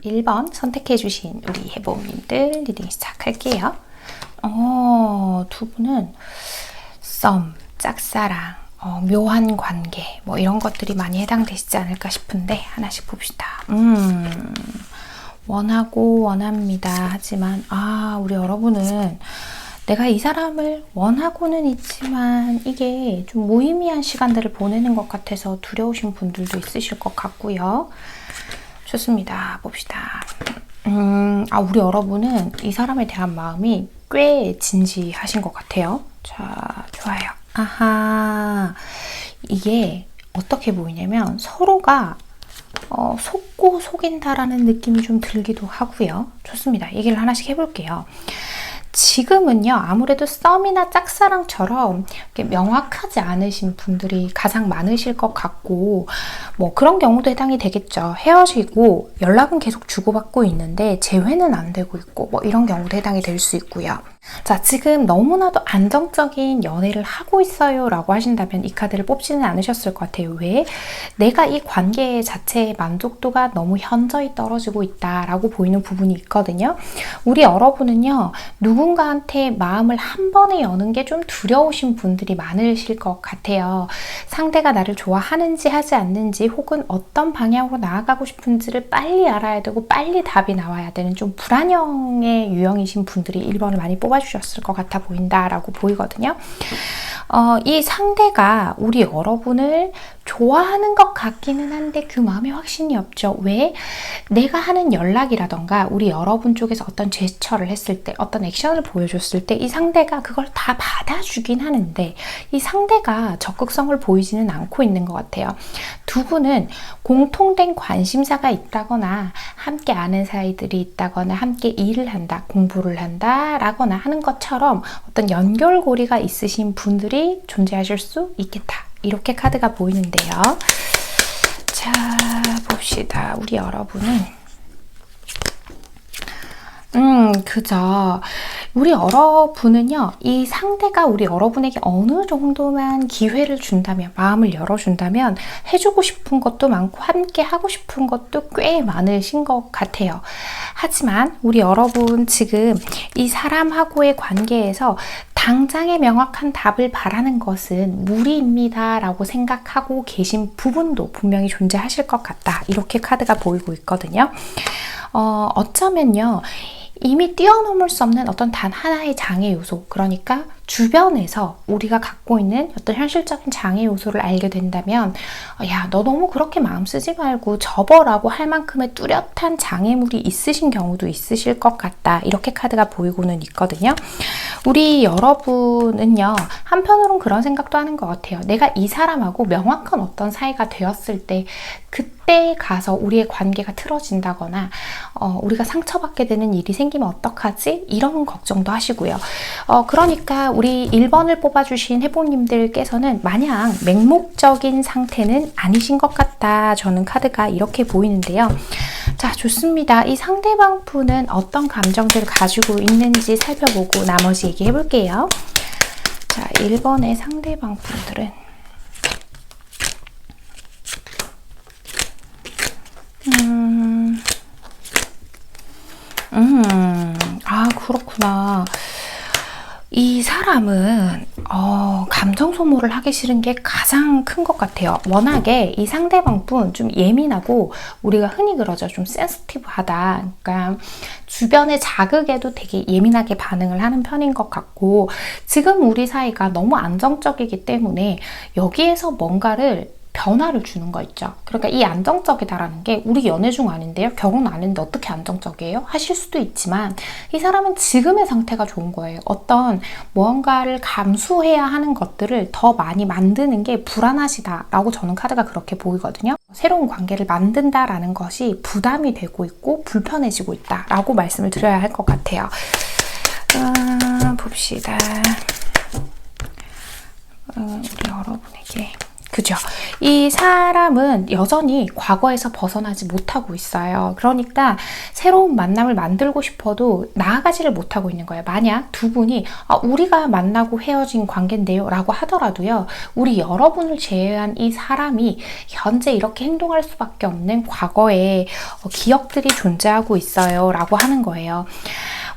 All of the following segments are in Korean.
1번 선택해주신 우리 해보님들 리딩 시작할게요. 두 분은 썸, 짝사랑, 묘한 관계 뭐 이런 것들이 많이 해당되시지 않을까 싶은데 하나씩 봅시다. 원하고 원합니다. 하지만 우리 여러분은 내가 이 사람을 원하고는 있지만 이게 좀 무의미한 시간들을 보내는 것 같아서 두려우신 분들도 있으실 것 같고요. 좋습니다. 봅시다. 우리 여러분은 이 사람에 대한 마음이 꽤 진지하신 것 같아요. 자, 좋아요. 아하, 이게 어떻게 보이냐면 서로가 속고 속인다라는 느낌이 좀 들기도 하고요. 좋습니다. 얘기를 하나씩 해볼게요. 지금은요, 아무래도 썸이나 짝사랑처럼 명확하지 않으신 분들이 가장 많으실 것 같고, 뭐 그런 경우도 해당이 되겠죠. 헤어지고 연락은 계속 주고받고 있는데 재회는 안 되고 있고, 뭐 이런 경우도 해당이 될 수 있고요. 자, 지금 너무나도 안정적인 연애를 하고 있어요 라고 하신다면 이 카드를 뽑지는 않으셨을 것 같아요. 왜? 내가 이 관계 자체의 만족도가 너무 현저히 떨어지고 있다라고 보이는 부분이 있거든요. 우리 여러분은요, 누군가한테 마음을 한 번에 여는 게 좀 두려우신 분들이 많으실 것 같아요. 상대가 나를 좋아하는지 하지 않는지 혹은 어떤 방향으로 나아가고 싶은지를 빨리 알아야 되고 빨리 답이 나와야 되는 좀 불안형의 유형이신 분들이 1번을 많이 뽑아주셨을 것 같아 보인다라고 보이거든요. 이 상대가 우리 여러분을 좋아하는 것 같기는 한데 그 마음에 확신이 없죠. 왜? 내가 하는 연락이라던가 우리 여러분 쪽에서 어떤 제스처를 했을 때, 어떤 액션을 보여줬을 때 이 상대가 그걸 다 받아주긴 하는데 이 상대가 적극성을 보이지는 않고 있는 것 같아요. 두 분은 공통된 관심사가 있다거나 함께 아는 사이들이 있다거나 함께 일을 한다, 공부를 한다 라거나 하는 것처럼 어떤 연결고리가 있으신 분들이 존재하실 수 있겠다. 이렇게 카드가 보이는데요. 자, 봅시다. 우리 여러분은 그죠. 우리 여러분은요, 이 상대가 우리 여러분에게 어느 정도만 기회를 준다면, 마음을 열어준다면 해주고 싶은 것도 많고 함께 하고 싶은 것도 꽤 많으신 것 같아요. 하지만 우리 여러분 지금 이 사람하고의 관계에서 당장의 명확한 답을 바라는 것은 무리입니다 라고 생각하고 계신 부분도 분명히 존재하실 것 같다. 이렇게 카드가 보이고 있거든요. 어쩌면요, 이미 뛰어넘을 수 없는 어떤 단 하나의 장애 요소, 그러니까 주변에서 우리가 갖고 있는 어떤 현실적인 장애 요소를 알게 된다면 야, 너 너무 그렇게 마음 쓰지 말고 접어라고 할 만큼의 뚜렷한 장애물이 있으신 경우도 있으실 것 같다. 이렇게 카드가 보이고는 있거든요. 우리 여러분은요, 한편으론 그런 생각도 하는 것 같아요. 내가 이 사람하고 명확한 어떤 사이가 되었을 때 그때 가서 우리의 관계가 틀어진다거나 우리가 상처받게 되는 일이 생기면 어떡하지? 이런 걱정도 하시고요. 그러니까 우리 1번을 뽑아주신 해보님들께서는 마냥 맹목적인 상태는 아니신 것 같다. 저는 카드가 이렇게 보이는데요. 자, 좋습니다. 이 상대방 분은 어떤 감정들을 가지고 있는지 살펴보고 나머지 얘기해 볼게요. 자, 1번의 상대방 분들은 그렇구나. 이 사람은 감정 소모를 하기 싫은 게 가장 큰 것 같아요. 워낙에 이 상대방 분 좀 예민하고 우리가 흔히 그러죠. 좀 센시티브하다. 그러니까 주변의 자극에도 되게 예민하게 반응을 하는 편인 것 같고 지금 우리 사이가 너무 안정적이기 때문에 여기에서 뭔가를 변화를 주는 거 있죠. 그러니까 이 안정적이다라는 게 우리 연애 중 아닌데요. 결혼 안 했는데 어떻게 안정적이에요? 하실 수도 있지만 이 사람은 지금의 상태가 좋은 거예요. 어떤 무언가를 감수해야 하는 것들을 더 많이 만드는 게 불안하시다라고 저는 카드가 그렇게 보이거든요. 새로운 관계를 만든다라는 것이 부담이 되고 있고 불편해지고 있다라고 말씀을 드려야 할 것 같아요. 봅시다. 우리 여러분에게 그죠? 이 사람은 여전히 과거에서 벗어나지 못하고 있어요. 그러니까 새로운 만남을 만들고 싶어도 나아가지를 못하고 있는 거예요. 만약 두 분이 우리가 만나고 헤어진 관계인데요 라고 하더라도요. 우리 여러분을 제외한 이 사람이 현재 이렇게 행동할 수밖에 없는 과거의 기억들이 존재하고 있어요 라고 하는 거예요.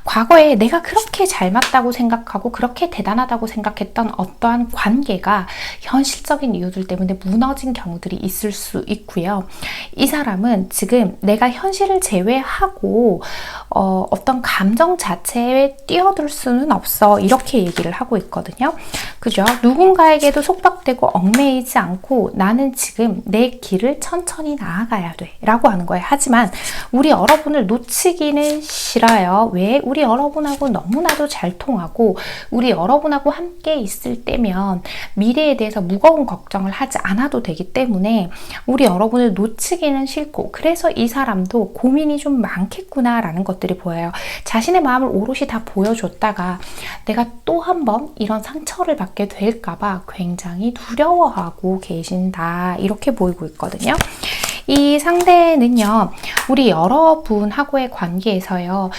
과거에 내가 그렇게 잘 맞다고 생각하고 그렇게 대단하다고 생각했던 어떠한 관계가 현실적인 이유들 때문에 무너진 경우들이 있을 수 있고요. 이 사람은 지금 내가 현실을 제외하고 어떤 감정 자체에 뛰어들 수는 없어 이렇게 얘기를 하고 있거든요. 그죠? 누군가에게도 속박되고 얽매이지 않고 나는 지금 내 길을 천천히 나아가야 돼 라고 하는 거예요. 하지만 우리 여러분을 놓치기는 싫어요. 왜? 우리 여러분하고 너무나도 잘 통하고 우리 여러분하고 함께 있을 때면 미래에 대해서 무거운 걱정을 하지 않아도 되기 때문에 우리 여러분을 놓치기는 싫고 그래서 이 사람도 고민이 좀 많겠구나 라는 것들이 보여요. 자신의 마음을 오롯이 다 보여줬다가 내가 또 한 번 이런 상처를 받게 될까봐 굉장히 두려워하고 계신다 이렇게 보이고 있거든요. 이 상대는요, 우리 여러분하고의 관계에서요,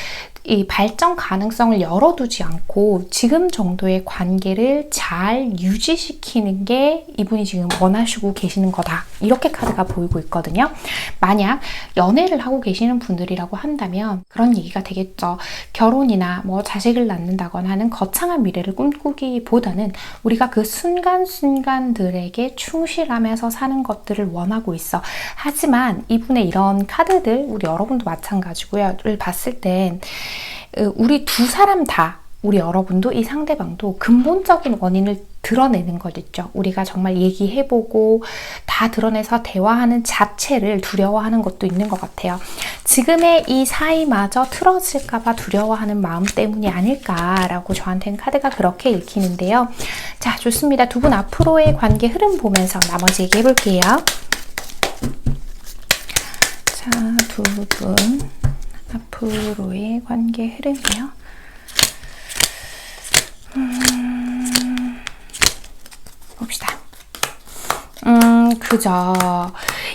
이 발전 가능성을 열어두지 않고 지금 정도의 관계를 잘 유지시키는 게 이분이 지금 원하시고 계시는 거다. 이렇게 카드가 보이고 있거든요. 만약 연애를 하고 계시는 분들이라고 한다면 그런 얘기가 되겠죠. 결혼이나 뭐 자식을 낳는다거나 하는 거창한 미래를 꿈꾸기보다는 우리가 그 순간순간들에게 충실하면서 사는 것들을 원하고 있어. 하지만 이분의 이런 카드들, 우리 여러분도 마찬가지고요.를 봤을 땐 우리 두 사람 다 우리 여러분도 이 상대방도 근본적인 원인을 드러내는 것 있죠. 우리가 정말 얘기해보고 다 드러내서 대화하는 자체를 두려워하는 것도 있는 것 같아요. 지금의 이 사이마저 틀어질까봐 두려워하는 마음 때문이 아닐까라고 저한테는 카드가 그렇게 읽히는데요. 자, 좋습니다. 두 분 앞으로의 관계 흐름 보면서 나머지 얘기해볼게요. 자, 두 분 앞으로의 관계 흐름이요. 봅시다. 그죠.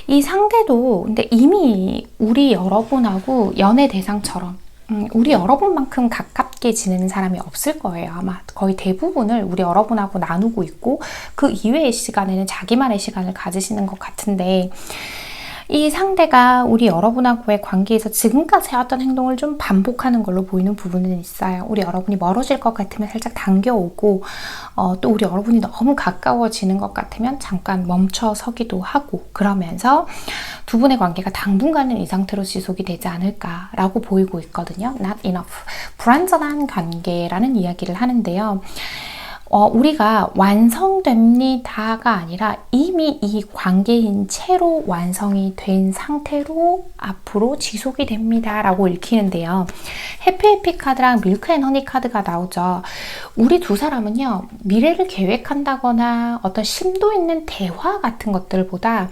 이 상대도 근데 이미 우리 여러분하고 연애 대상처럼 우리 여러분만큼 가깝게 지내는 사람이 없을 거예요. 아마 거의 대부분을 우리 여러분하고 나누고 있고 그 이외의 시간에는 자기만의 시간을 가지시는 것 같은데 이 상대가 우리 여러분하고의 관계에서 지금까지 해왔던 행동을 좀 반복하는 걸로 보이는 부분은 있어요. 우리 여러분이 멀어질 것 같으면 살짝 당겨오고 또 우리 여러분이 너무 가까워지는 것 같으면 잠깐 멈춰서기도 하고 그러면서 두 분의 관계가 당분간은 이 상태로 지속이 되지 않을까라고 보이고 있거든요. Not enough. 불완전한 관계라는 이야기를 하는데요. 우리가 완성됩니다가 아니라 이미 이 관계인 채로 완성이 된 상태로 앞으로 지속이 됩니다 라고 읽히는데요. 해피해피 카드랑 밀크 앤 허니 카드가 나오죠. 우리 두 사람은요, 미래를 계획한다거나 어떤 심도 있는 대화 같은 것들보다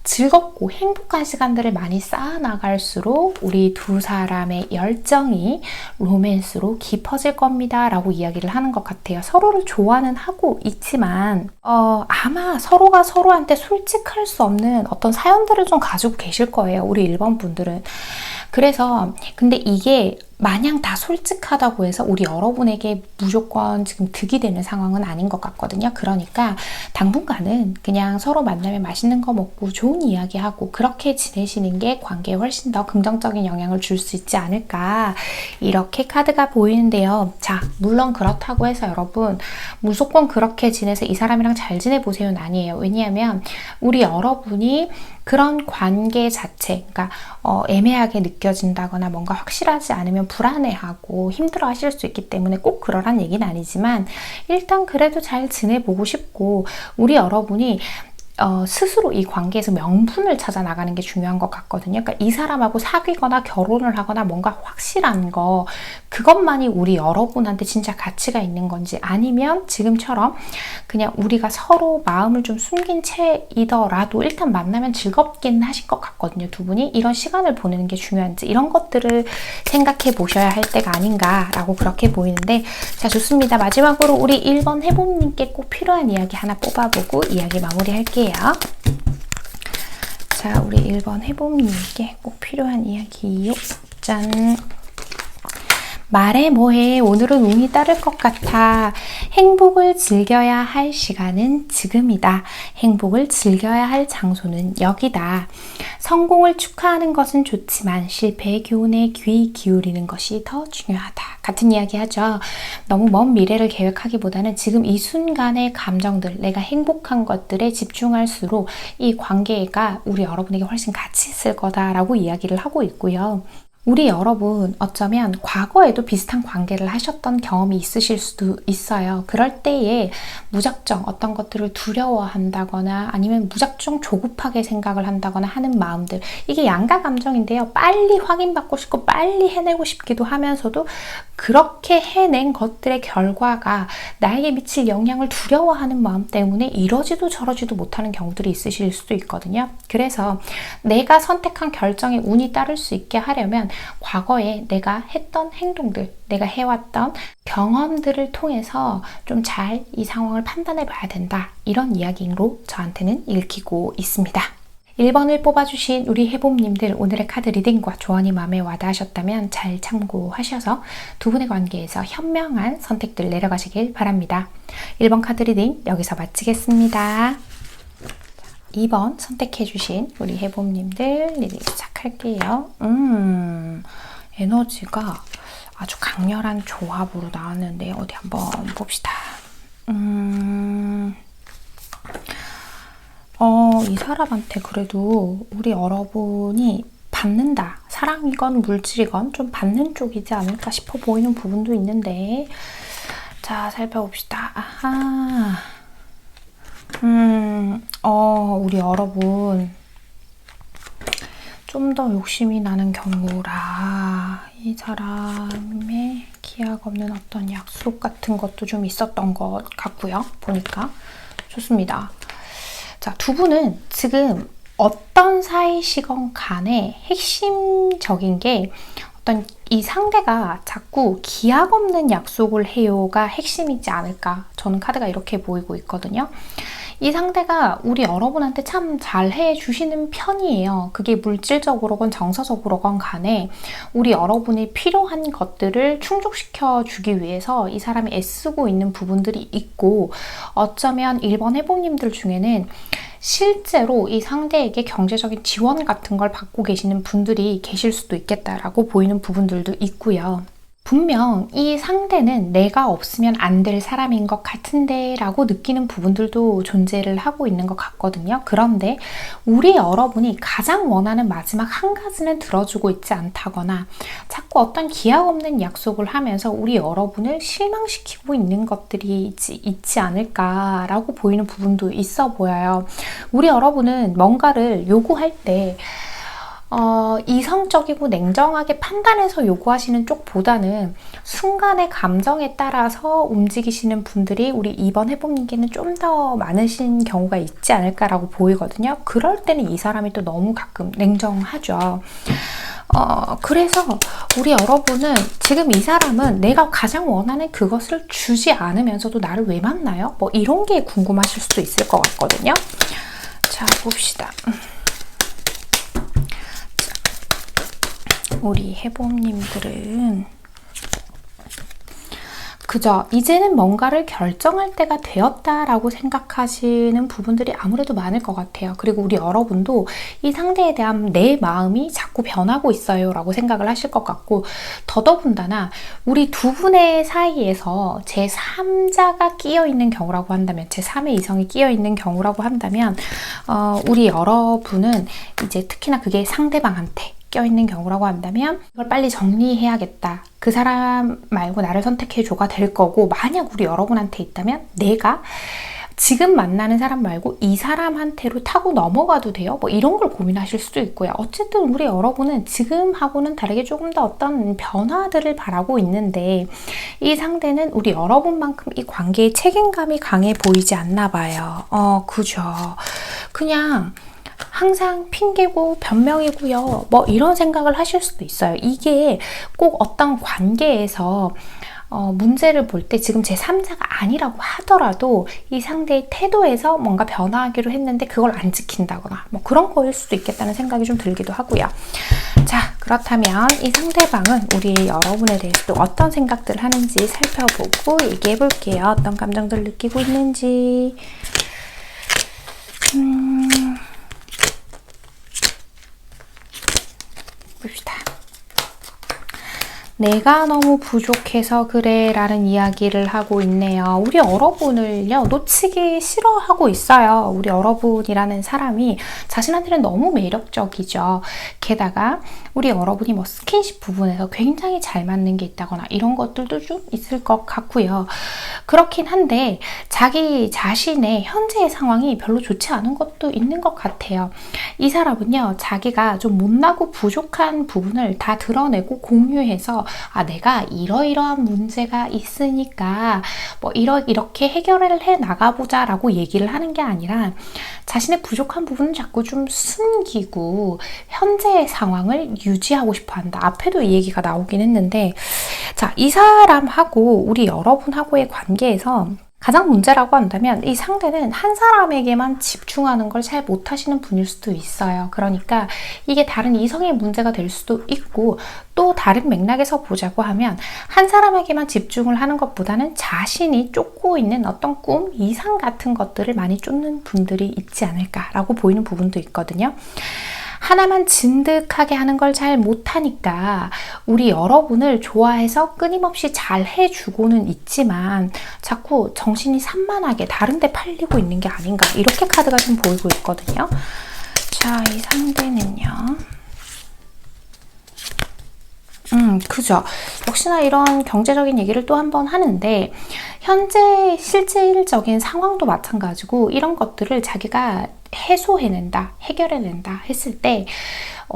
즐겁고 행복한 시간들을 많이 쌓아나갈수록 우리 두 사람의 열정이 로맨스로 깊어질 겁니다 라고 이야기를 하는 것 같아요. 서로를 좋아는 하고 있지만 아마 서로가 서로한테 솔직할 수 없는 어떤 사연들을 좀 가지고 계실 거예요, 우리 1번 분들은. 그래서 근데 이게 마냥 다 솔직하다고 해서 우리 여러분에게 무조건 지금 득이 되는 상황은 아닌 것 같거든요. 그러니까 당분간은 그냥 서로 만나면 맛있는 거 먹고 좋은 이야기하고 그렇게 지내시는 게 관계에 훨씬 더 긍정적인 영향을 줄 수 있지 않을까, 이렇게 카드가 보이는데요. 자, 물론 그렇다고 해서 여러분 무조건 그렇게 지내서 이 사람이랑 잘 지내보세요는 아니에요. 왜냐하면 우리 여러분이 그런 관계 자체, 그러니까 애매하게 느껴진다거나 뭔가 확실하지 않으면 불안해하고 힘들어 하실 수 있기 때문에 꼭 그러란 얘기는 아니지만 일단 그래도 잘 지내보고 싶고 우리 여러분이 스스로 이 관계에서 명분을 찾아 나가는 게 중요한 것 같거든요. 그러니까 이 사람하고 사귀거나 결혼을 하거나 뭔가 확실한 거, 그것만이 우리 여러분한테 진짜 가치가 있는 건지, 아니면 지금처럼 그냥 우리가 서로 마음을 좀 숨긴 채이더라도 일단 만나면 즐겁긴 하실 것 같거든요. 두 분이 이런 시간을 보내는 게 중요한지, 이런 것들을 생각해 보셔야 할 때가 아닌가라고 그렇게 보이는데, 자, 좋습니다. 마지막으로 우리 1번 해봄님께 꼭 필요한 이야기 하나 뽑아보고 이야기 마무리할게요. 자, 우리 1번 해봄님께 꼭 필요한 이야기요. 짠! 말해 뭐해, 오늘은 운이 따를 것 같아. 행복을 즐겨야 할 시간은 지금이다. 행복을 즐겨야 할 장소는 여기다. 성공을 축하하는 것은 좋지만 실패의 교훈에 귀 기울이는 것이 더 중요하다. 같은 이야기 하죠. 너무 먼 미래를 계획하기보다는 지금 이 순간의 감정들, 내가 행복한 것들에 집중할수록 이 관계가 우리 여러분에게 훨씬 가치 있을 거다라고 이야기를 하고 있고요. 우리 여러분 어쩌면 과거에도 비슷한 관계를 하셨던 경험이 있으실 수도 있어요. 그럴 때에 무작정 어떤 것들을 두려워한다거나 아니면 무작정 조급하게 생각을 한다거나 하는 마음들, 이게 양가 감정인데요. 빨리 확인받고 싶고 빨리 해내고 싶기도 하면서도 그렇게 해낸 것들의 결과가 나에게 미칠 영향을 두려워하는 마음 때문에 이러지도 저러지도 못하는 경우들이 있으실 수도 있거든요. 그래서 내가 선택한 결정에 운이 따를 수 있게 하려면 과거에 내가 했던 행동들, 내가 해왔던 경험들을 통해서 좀 잘 이 상황을 판단해 봐야 된다, 이런 이야기로 저한테는 읽히고 있습니다. 1번을 뽑아주신 우리 해봄님들, 오늘의 카드 리딩과 조언이 마음에 와닿으셨다면 잘 참고하셔서 두 분의 관계에서 현명한 선택들 내려가시길 바랍니다. 1번 카드 리딩 여기서 마치겠습니다. 2번 선택해주신 우리 해봄님들 리딩 시작할게요. 에너지가 아주 강렬한 조합으로 나왔는데 어디 한번 봅시다. 이 사람한테 그래도 우리 여러분이 받는다, 사랑이건 물질이건 좀 받는 쪽이지 않을까 싶어 보이는 부분도 있는데, 자, 살펴봅시다. 아하. 우리 여러분 좀 더 욕심이 나는 경우라 이 사람의 기약 없는 어떤 약속 같은 것도 좀 있었던 것 같고요. 보니까 좋습니다. 자, 두 분은 지금 어떤 사이시건 간에 핵심적인 게 어떤 이 상대가 자꾸 기약 없는 약속을 해요가 핵심이지 않을까, 저는 카드가 이렇게 보이고 있거든요. 이 상대가 우리 여러분한테 참 잘해 주시는 편이에요. 그게 물질적으로건 정서적으로건 간에 우리 여러분이 필요한 것들을 충족시켜 주기 위해서 이 사람이 애쓰고 있는 부분들이 있고, 어쩌면 1번 해보님들 중에는 실제로 이 상대에게 경제적인 지원 같은 걸 받고 계시는 분들이 계실 수도 있겠다라고 보이는 부분들도 있고요. 분명 이 상대는 내가 없으면 안 될 사람인 것 같은데 라고 느끼는 부분들도 존재를 하고 있는 것 같거든요. 그런데 우리 여러분이 가장 원하는 마지막 한 가지는 들어주고 있지 않다거나 자꾸 어떤 기약 없는 약속을 하면서 우리 여러분을 실망시키고 있는 것들이 있지 않을까라고 보이는 부분도 있어 보여요. 우리 여러분은 뭔가를 요구할 때 이성적이고 냉정하게 판단해서 요구하시는 쪽보다는 순간의 감정에 따라서 움직이시는 분들이 우리 이번 해봄님께는 좀 더 많으신 경우가 있지 않을까라고 보이거든요. 그럴 때는 이 사람이 또 너무 가끔 냉정하죠. 그래서 우리 여러분은 지금 이 사람은 내가 가장 원하는 그것을 주지 않으면서도 나를 왜 만나요? 뭐 이런 게 궁금하실 수도 있을 것 같거든요. 자, 봅시다. 우리 해봄님들은 그저 이제는 뭔가를 결정할 때가 되었다라고 생각하시는 부분들이 아무래도 많을 것 같아요. 그리고 우리 여러분도 이 상대에 대한 내 마음이 자꾸 변하고 있어요 라고 생각을 하실 것 같고, 더더군다나 우리 두 분의 사이에서 제3자가 끼어 있는 경우라고 한다면, 제3의 이성이 끼어 있는 경우라고 한다면 우리 여러분은 이제 특히나 그게 상대방한테 껴있는 경우라고 한다면 이걸 빨리 정리해야겠다. 그 사람 말고 나를 선택해줘가 될 거고, 만약 우리 여러분한테 있다면 내가 지금 만나는 사람 말고 이 사람한테로 타고 넘어가도 돼요? 뭐 이런 걸 고민하실 수도 있고요. 어쨌든 우리 여러분은 지금하고는 다르게 조금 더 어떤 변화들을 바라고 있는데, 이 상대는 우리 여러분만큼 이 관계에 책임감이 강해 보이지 않나 봐요. 그죠. 그냥 항상 핑계고 변명이고요. 뭐 이런 생각을 하실 수도 있어요. 이게 꼭 어떤 관계에서 문제를 볼 때 지금 제3자가 아니라고 하더라도 이 상대의 태도에서 뭔가 변화하기로 했는데 그걸 안 지킨다거나 뭐 그런 거일 수도 있겠다는 생각이 좀 들기도 하고요. 자, 그렇다면 이 상대방은 우리 여러분에 대해서 또 어떤 생각들을 하는지 살펴보고 얘기해 볼게요. 어떤 감정들을 느끼고 있는지. 봅시다. 내가 너무 부족해서 그래 라는 이야기를 하고 있네요. 우리 여러분을요 놓치기 싫어하고 있어요. 우리 여러분이라는 사람이 자신한테는 너무 매력적이죠. 게다가 우리 여러분이 뭐 스킨십 부분에서 굉장히 잘 맞는 게 있다거나 이런 것들도 좀 있을 것 같고요. 그렇긴 한데 자기 자신의 현재의 상황이 별로 좋지 않은 것도 있는 것 같아요. 이 사람은요 자기가 좀 못나고 부족한 부분을 다 드러내고 공유해서 내가 이러이러한 문제가 있으니까 뭐 이렇게 해결을 해 나가보자 라고 얘기를 하는 게 아니라 자신의 부족한 부분을 자꾸 좀 숨기고 현재의 상황을 유지하고 싶어 한다. 앞에도 이 얘기가 나오긴 했는데, 자, 이 사람하고 우리 여러분하고의 관계에서 가장 문제라고 한다면 이 상대는 한 사람에게만 집중하는 걸 잘 못하시는 분일 수도 있어요. 그러니까 이게 다른 이성의 문제가 될 수도 있고, 또 다른 맥락에서 보자고 하면 한 사람에게만 집중을 하는 것보다는 자신이 쫓고 있는 어떤 꿈, 이상 같은 것들을 많이 쫓는 분들이 있지 않을까라고 보이는 부분도 있거든요. 하나만 진득하게 하는 걸 잘 못하니까 우리 여러분을 좋아해서 끊임없이 잘 해주고는 있지만 자꾸 정신이 산만하게 다른 데 팔리고 있는 게 아닌가, 이렇게 카드가 좀 보이고 있거든요. 자, 이 상대는요. 그죠. 역시나 이런 경제적인 얘기를 또 한 번 하는데, 현재 실질적인 상황도 마찬가지고 이런 것들을 자기가 해소해낸다, 해결해낸다 했을 때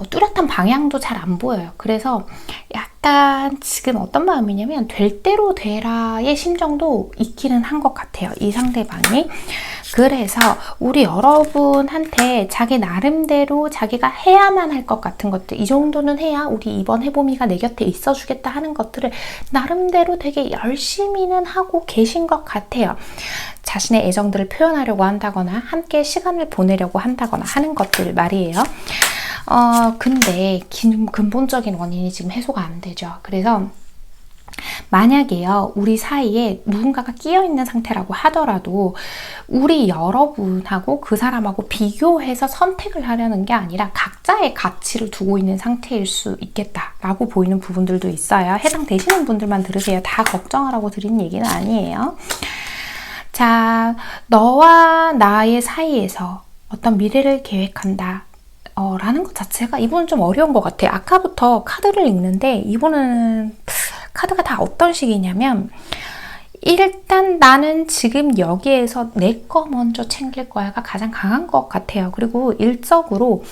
뚜렷한 방향도 잘 안 보여요. 그래서 약간 지금 어떤 마음이냐면 될 대로 되라의 심정도 있기는 한 것 같아요, 이 상대방이. 그래서 우리 여러분한테 자기 나름대로 자기가 해야만 할 것 같은 것들, 이 정도는 해야 우리 이번 해봄이가 내 곁에 있어주겠다 하는 것들을 나름대로 되게 열심히는 하고 계신 것 같아요. 자신의 애정들을 표현하려고 한다거나 함께 시간을 보내려고 한다거나 하는 것들 말이에요. 근데 근본적인 원인이 지금 해소가 안 되죠. 그래서 만약에요, 우리 사이에 누군가가 끼어있는 상태라고 하더라도 우리 여러분하고 그 사람하고 비교해서 선택을 하려는 게 아니라 각자의 가치를 두고 있는 상태일 수 있겠다라고 보이는 부분들도 있어요. 해당되시는 분들만 들으세요. 다 걱정하라고 드리는 얘기는 아니에요. 자, 너와 나의 사이에서 어떤 미래를 계획한다 라는 것 자체가 이분은 좀 어려운 것 같아요. 아까부터 카드를 읽는데 이분은 카드가 다 어떤 식이냐면, 일단 나는 지금 여기에서 내 거 먼저 챙길 거야가 가장 강한 것 같아요. 그리고 일적으로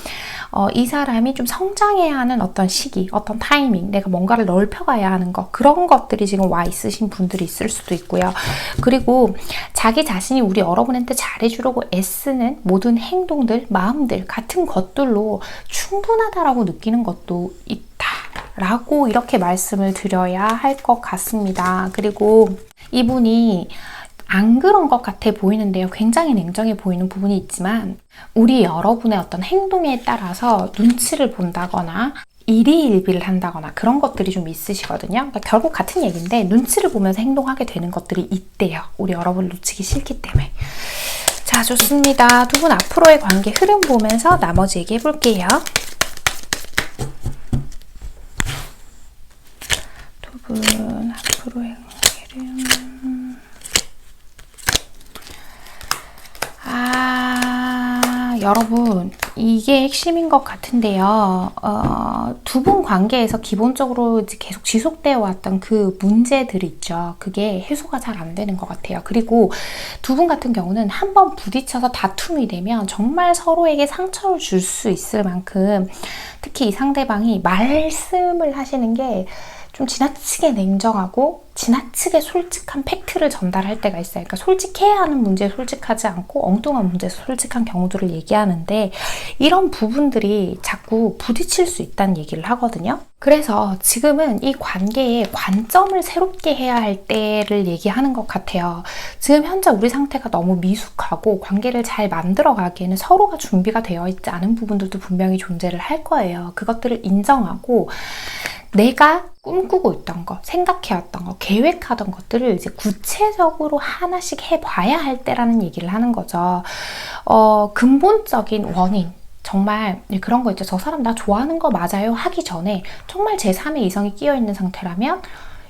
이 사람이 좀 성장해야 하는 어떤 시기, 어떤 타이밍, 내가 뭔가를 넓혀가야 하는 것, 그런 것들이 지금 와 있으신 분들이 있을 수도 있고요. 그리고 자기 자신이 우리 여러분한테 잘해주려고 애쓰는 모든 행동들, 마음들 같은 것들로 충분하다라고 느끼는 것도 있다라고 이렇게 말씀을 드려야 할 것 같습니다. 그리고 이분이 안 그런 것 같아 보이는데요. 굉장히 냉정해 보이는 부분이 있지만 우리 여러분의 어떤 행동에 따라서 눈치를 본다거나 일희일비를 한다거나 그런 것들이 좀 있으시거든요. 그러니까 결국 같은 얘기인데 눈치를 보면서 행동하게 되는 것들이 있대요. 우리 여러분 놓치기 싫기 때문에. 자, 좋습니다. 두 분 앞으로의 관계 흐름 보면서 나머지 얘기해 볼게요. 두 분 앞으로의 관계 흐름. 여러분, 이게 핵심인 것 같은데요. 두 분 관계에서 기본적으로 이제 계속 지속되어 왔던 그 문제들이 있죠. 그게 해소가 잘 안 되는 것 같아요. 그리고 두 분 같은 경우는 한번 부딪혀서 다툼이 되면 정말 서로에게 상처를 줄 수 있을 만큼, 특히 이 상대방이 말씀을 하시는 게 좀 지나치게 냉정하고 지나치게 솔직한 팩트를 전달할 때가 있어요. 그러니까 솔직해야 하는 문제에 솔직하지 않고 엉뚱한 문제에서 솔직한 경우들을 얘기하는데, 이런 부분들이 자꾸 부딪힐 수 있다는 얘기를 하거든요. 그래서 지금은 이 관계의 관점을 새롭게 해야 할 때를 얘기하는 것 같아요. 지금 현재 우리 상태가 너무 미숙하고 관계를 잘 만들어가기에는 서로가 준비가 되어 있지 않은 부분들도 분명히 존재를 할 거예요. 그것들을 인정하고 내가 꿈꾸고 있던 거, 생각해왔던 거, 계획하던 것들을 이제 구체적으로 하나씩 해봐야 할 때라는 얘기를 하는 거죠. 근본적인 원인, 정말 그런 거 있죠. 저 사람 나 좋아하는 거 맞아요? 하기 전에 정말 제3의 이성이 끼어있는 상태라면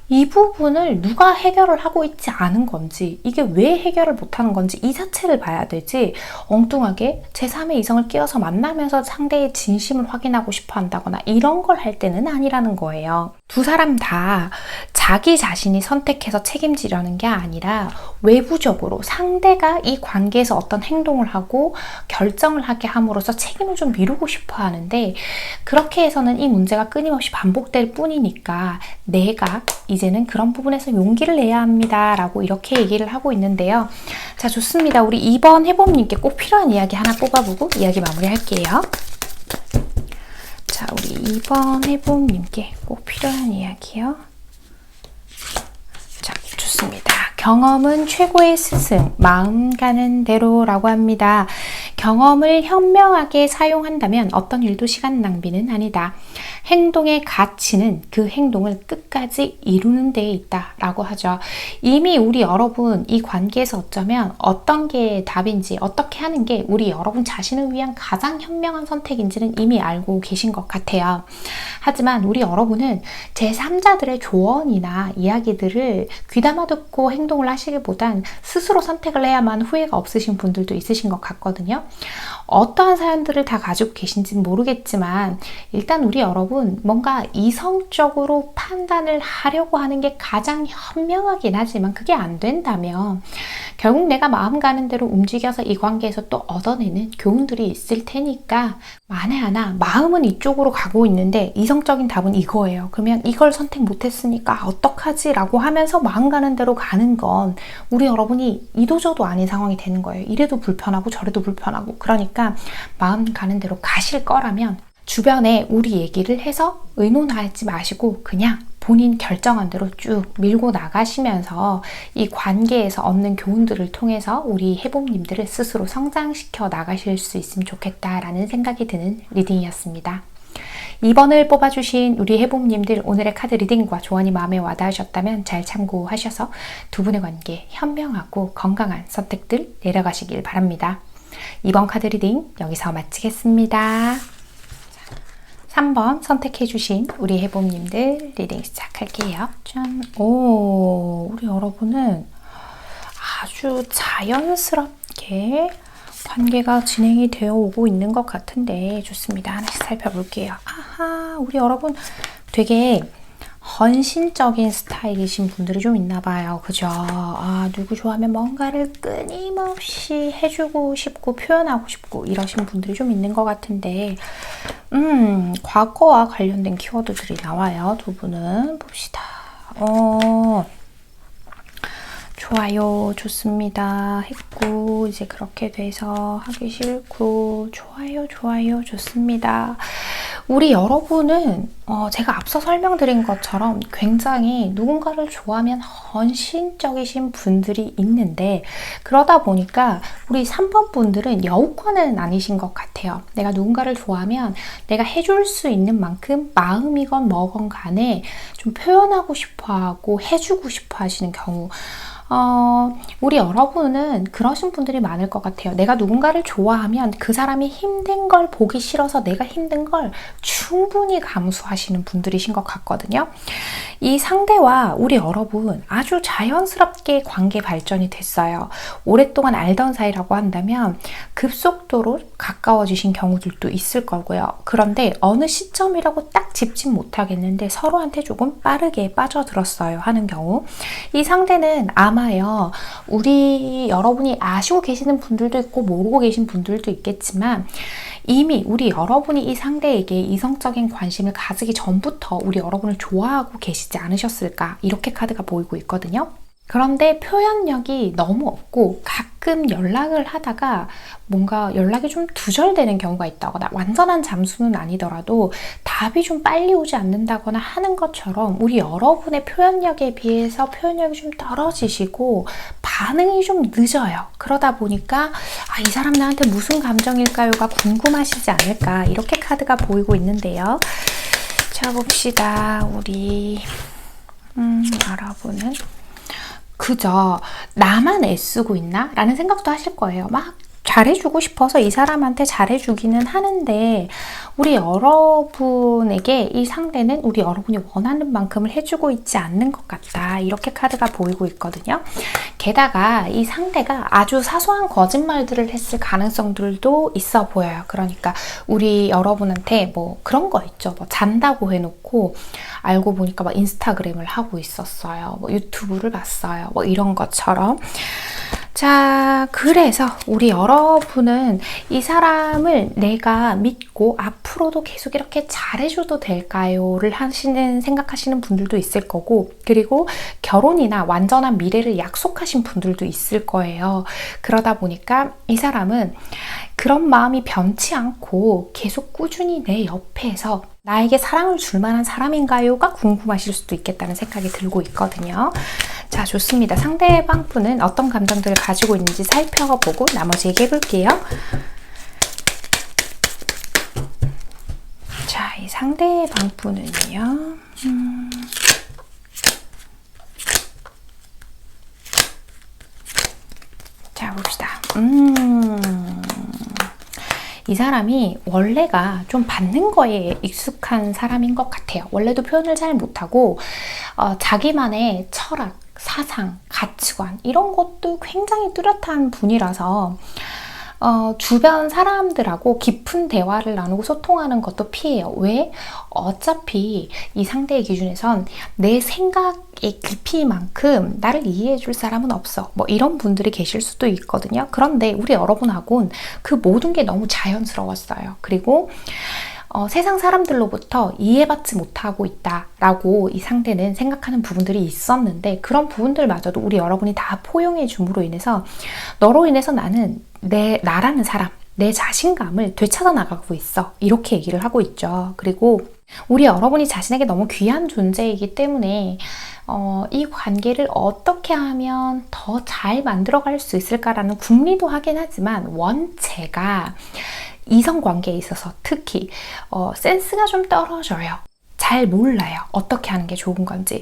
이 부분을 누가 해결을 하고 있지 않은 건지, 이게 왜 해결을 못하는 건지 이 자체를 봐야 되지, 엉뚱하게 제3의 이성을 끼워서 만나면서 상대의 진심을 확인하고 싶어 한다거나 이런 걸 할 때는 아니라는 거예요. 두 사람 다 자기 자신이 선택해서 책임지려는 게 아니라 외부적으로 상대가 이 관계에서 어떤 행동을 하고 결정을 하게 함으로써 책임을 좀 미루고 싶어 하는데, 그렇게 해서는 이 문제가 끊임없이 반복될 뿐이니까 내가 이제는 그런 부분에서 용기를 내야 합니다 라고 이렇게 얘기를 하고 있는데요. 자, 좋습니다. 우리 2번 해봄님께 꼭 필요한 이야기 하나 뽑아보고 이야기 마무리할게요. 자, 우리 2번 해봄님께 꼭 필요한 이야기요. 자, 좋습니다. 경험은 최고의 스승, 마음 가는 대로라고 합니다. 경험을 현명하게 사용한다면 어떤 일도 시간 낭비는 아니다. 행동의 가치는 그 행동을 끝까지 이루는 데에 있다라고 하죠. 이미 우리 여러분 이 관계에서 어쩌면 어떤 게 답인지, 어떻게 하는 게 우리 여러분 자신을 위한 가장 현명한 선택인지는 이미 알고 계신 것 같아요. 하지만 우리 여러분은 제3자들의 조언이나 이야기들을 귀담아 듣고 행동을 하시기보단 스스로 선택을 해야만 후회가 없으신 분들도 있으신 것 같거든요. 어떠한 사연들을 다 가지고 계신지는 모르겠지만 일단 우리 여러분 뭔가 이성적으로 판단을 하려고 하는 게 가장 현명하긴 하지만 그게 안 된다면 결국 내가 마음 가는 대로 움직여서 이 관계에서 또 얻어내는 교훈들이 있을 테니까, 만에 하나 마음은 이쪽으로 가고 있는데 이성적인 답은 이거예요. 그러면 이걸 선택 못했으니까 어떡하지? 라고 하면서 마음 가는 대로 가는 건 우리 여러분이 이도저도 아닌 상황이 되는 거예요. 이래도 불편하고 저래도 불편하고. 그러니까 마음 가는 대로 가실 거라면 주변에 우리 얘기를 해서 의논하지 마시고 그냥 본인 결정한 대로 쭉 밀고 나가시면서 이 관계에서 얻는 교훈들을 통해서 우리 해봄님들을 스스로 성장시켜 나가실 수 있으면 좋겠다라는 생각이 드는 리딩이었습니다. 2번을 뽑아주신 우리 해봄님들 오늘의 카드 리딩과 조언이 마음에 와닿으셨다면 잘 참고하셔서 두 분의 관계 현명하고 건강한 선택들 내려가시길 바랍니다. 2번 카드 리딩 여기서 마치겠습니다. 3번 선택해주신 우리 해봄님들 리딩 시작할게요. 짠! 오, 우리 여러분은 아주 자연스럽게 관계가 진행이 되어 오고 있는 것 같은데 좋습니다. 하나씩 살펴볼게요. 아하, 우리 여러분 되게 헌신적인 스타일이신 분들이 좀 있나 봐요. 그죠? 아, 누구 좋아하면 뭔가를 끊임없이 해주고 싶고 표현하고 싶고 이러신 분들이 좀 있는 것 같은데 과거와 관련된 키워드들이 나와요. 두 분은 봅시다. 좋아요, 좋습니다 했고 이제 그렇게 돼서 하기 싫고 좋아요, 좋아요, 좋습니다. 우리 여러분은 제가 앞서 설명드린 것처럼 굉장히 누군가를 좋아하면 헌신적이신 분들이 있는데 그러다 보니까 우리 3번 분들은 여우권은 아니신 것 같아요. 내가 누군가를 좋아하면 내가 해줄 수 있는 만큼 마음이건 뭐건 간에 좀 표현하고 싶어하고 해주고 싶어 하시는 경우 우리 여러분은 그러신 분들이 많을 것 같아요. 내가 누군가를 좋아하면 그 사람이 힘든 걸 보기 싫어서 내가 힘든 걸 충분히 감수하시는 분들이신 것 같거든요. 이 상대와 우리 여러분 아주 자연스럽게 관계 발전이 됐어요. 오랫동안 알던 사이라고 한다면 급속도로 가까워지신 경우들도 있을 거고요. 그런데 어느 시점이라고 딱 짚진 못하겠는데 서로한테 조금 빠르게 빠져들었어요 하는 경우 이 상대는 아마요 우리 여러분이 아시고 계시는 분들도 있고 모르고 계신 분들도 있겠지만 이미 우리 여러분이 이 상대에게 이성적인 관심을 가지기 전부터 우리 여러분을 좋아하고 계시지 않으셨을까 이렇게 카드가 보이고 있거든요. 그런데 표현력이 너무 없고 가끔 연락을 하다가 뭔가 연락이 좀 두절되는 경우가 있다거나 완전한 잠수는 아니더라도 답이 좀 빨리 오지 않는다거나 하는 것처럼 우리 여러분의 표현력에 비해서 표현력이 좀 떨어지시고 반응이 좀 늦어요. 그러다 보니까 이 사람 나한테 무슨 감정일까요가 궁금하시지 않을까 이렇게 카드가 보이고 있는데요. 자 봅시다. 우리 알아보는 그저 나만 애쓰고 있나? 라는 생각도 하실 거예요. 막 잘해주고 싶어서 이 사람한테 잘해주기는 하는데 우리 여러분에게 이 상대는 우리 여러분이 원하는 만큼을 해주고 있지 않는 것 같다. 이렇게 카드가 보이고 있거든요. 게다가 이 상대가 아주 사소한 거짓말들을 했을 가능성들도 있어 보여요. 그러니까 우리 여러분한테 뭐 그런 거 있죠. 뭐 잔다고 해놓고 알고 보니까 막 인스타그램을 하고 있었어요. 뭐 유튜브를 봤어요. 뭐 이런 것처럼. 자, 그래서 우리 여러분은 이 사람을 내가 믿고 앞으로도 계속 이렇게 잘해줘도 될까요?를 생각하시는 분들도 있을 거고, 그리고 결혼이나 완전한 미래를 약속하신 분들도 있을 거예요. 그러다 보니까 이 사람은 그런 마음이 변치 않고 계속 꾸준히 내 옆에서 나에게 사랑을 줄 만한 사람인가요?가 궁금하실 수도 있겠다는 생각이 들고 있거든요. 자, 좋습니다. 상대방 분은 어떤 감정들을 가지고 있는지 살펴보고 나머지 얘기해 볼게요. 자, 이 상대방 분은요. 자, 봅시다. 이 사람이 원래가 좀 받는 거에 익숙한 사람인 것 같아요. 원래도 표현을 잘 못하고 자기만의 철학, 사상, 가치관 이런 것도 굉장히 뚜렷한 분이라서 주변 사람들하고 깊은 대화를 나누고 소통하는 것도 피해요. 왜? 어차피 이 상대의 기준에선 내 생각의 깊이만큼 나를 이해해 줄 사람은 없어. 뭐 이런 분들이 계실 수도 있거든요. 그런데 우리 여러분하고는 그 모든 게 너무 자연스러웠어요. 그리고 세상 사람들로부터 이해받지 못하고 있다라고 이 상대는 생각하는 부분들이 있었는데 그런 부분들마저도 우리 여러분이 다 포용해 줌으로 인해서 너로 인해서 나는 나라는 사람, 내 자신감을 되찾아 나가고 있어. 이렇게 얘기를 하고 있죠. 그리고 우리 여러분이 자신에게 너무 귀한 존재이기 때문에 이 관계를 어떻게 하면 더 잘 만들어갈 수 있을까라는 궁리도 하긴 하지만 원체가 이성관계에 있어서 특히 센스가 좀 떨어져요. 잘 몰라요. 어떻게 하는 게 좋은 건지.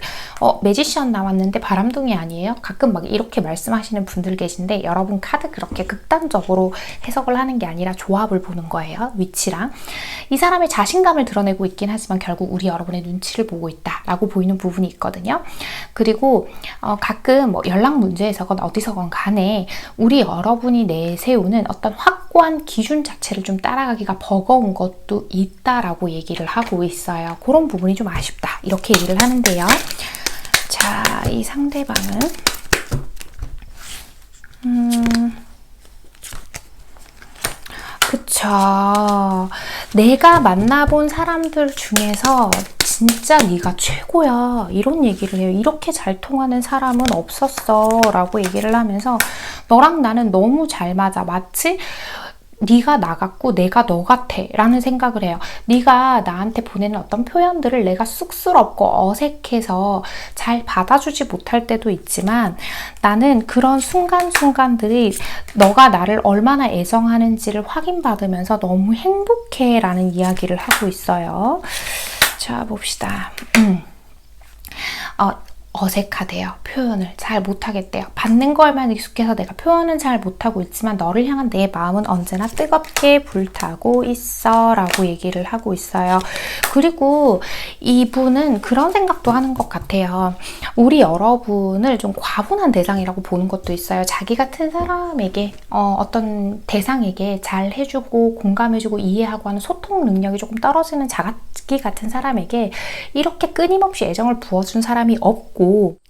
매지션 나왔는데 바람둥이 아니에요? 가끔 막 이렇게 말씀하시는 분들 계신데 여러분 카드 그렇게 극단적으로 해석을 하는 게 아니라 조합을 보는 거예요. 위치랑. 이 사람의 자신감을 드러내고 있긴 하지만 결국 우리 여러분의 눈치를 보고 있다라고 보이는 부분이 있거든요. 그리고 가끔 뭐 연락 문제에서건 어디서건 간에 우리 여러분이 내세우는 어떤 확고한 기준 자체를 좀 따라가기가 버거운 것도 있다라고 얘기를 하고 있어요. 그런 부분이 좀 아쉽다. 이렇게 얘기를 하는데요. 자, 이 상대방은 그쵸. 내가 만나본 사람들 중에서 진짜 네가 최고야. 이런 얘기를 해요. 이렇게 잘 통하는 사람은 없었어. 라고 얘기를 하면서 너랑 나는 너무 잘 맞아. 마치 네가 나 같고 내가 너 같아 라는 생각을 해요. 네가 나한테 보내는 어떤 표현들을 내가 쑥스럽고 어색해서 잘 받아주지 못할 때도 있지만 나는 그런 순간순간들이 너가 나를 얼마나 애정하는지를 확인받으면서 너무 행복해 라는 이야기를 하고 있어요. 자, 봅시다. 어색하대요. 표현을 잘 못하겠대요. 받는 거에만 익숙해서 내가 표현은 잘 못하고 있지만 너를 향한 내 마음은 언제나 뜨겁게 불타고 있어 라고 얘기를 하고 있어요. 그리고 이분은 그런 생각도 하는 것 같아요. 우리 여러분을 좀 과분한 대상이라고 보는 것도 있어요. 자기 같은 사람에게 어떤 대상에게 잘 해주고 공감해주고 이해하고 하는 소통 능력이 조금 떨어지는 자기 같은 사람에게 이렇게 끊임없이 애정을 부어준 사람이 없고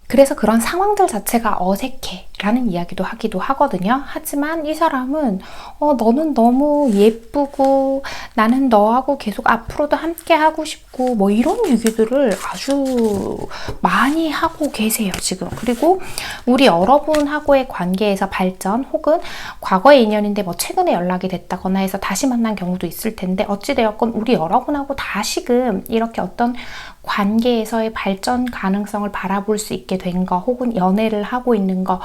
그래서 그런 상황들 자체가 어색해 라는 이야기도 하기도 하거든요. 하지만 이 사람은 너는 너무 예쁘고 나는 너하고 계속 앞으로도 함께 하고 싶고 뭐 이런 얘기들을 아주 많이 하고 계세요, 지금. 그리고 우리 여러분하고의 관계에서 발전 혹은 과거의 인연인데 뭐 최근에 연락이 됐다거나 해서 다시 만난 경우도 있을 텐데 어찌되었건 우리 여러분하고 다시금 이렇게 어떤 관계에서의 발전 가능성을 바라볼 수 있게 된 거 혹은 연애를 하고 있는 거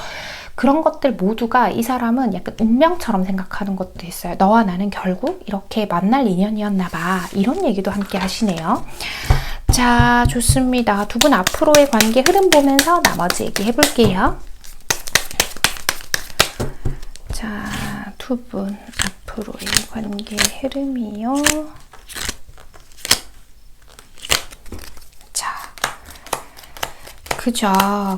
그런 것들 모두가 이 사람은 약간 운명처럼 생각하는 것도 있어요. 너와 나는 결국 이렇게 만날 인연이었나 봐. 이런 얘기도 함께 하시네요. 자, 좋습니다. 두 분 앞으로의 관계 흐름 보면서 나머지 얘기해 볼게요. 자, 두 분 앞으로의 관계 흐름이요. 그죠.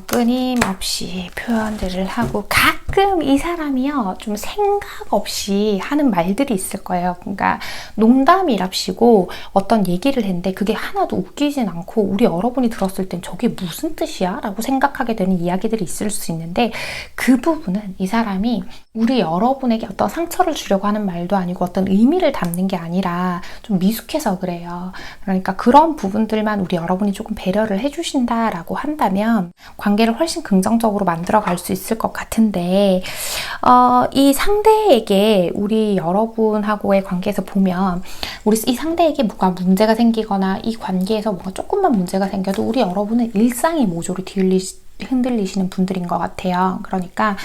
끊임없이 표현들을 하고 가끔 이 사람이요 좀 생각 없이 하는 말들이 있을 거예요. 그러니까 농담이랍시고 어떤 얘기를 했는데 그게 하나도 웃기진 않고 우리 여러분이 들었을 땐 저게 무슨 뜻이야? 라고 생각하게 되는 이야기들이 있을 수 있는데 그 부분은 이 사람이 우리 여러분에게 어떤 상처를 주려고 하는 말도 아니고 어떤 의미를 담는 게 아니라 좀 미숙해서 그래요. 그러니까 그런 부분들만 우리 여러분이 조금 배려를 해주신다라고 한다면 관계를 훨씬 긍정적으로 만들어 갈 수 있을 것 같은데 이 상대에게 우리 여러분하고의 관계에서 보면 우리 이 상대에게 뭐가 문제가 생기거나 이 관계에서 뭔가 조금만 문제가 생겨도 우리 여러분은 일상이 모조리 흔들리시는 분들인 것 같아요. 그러니까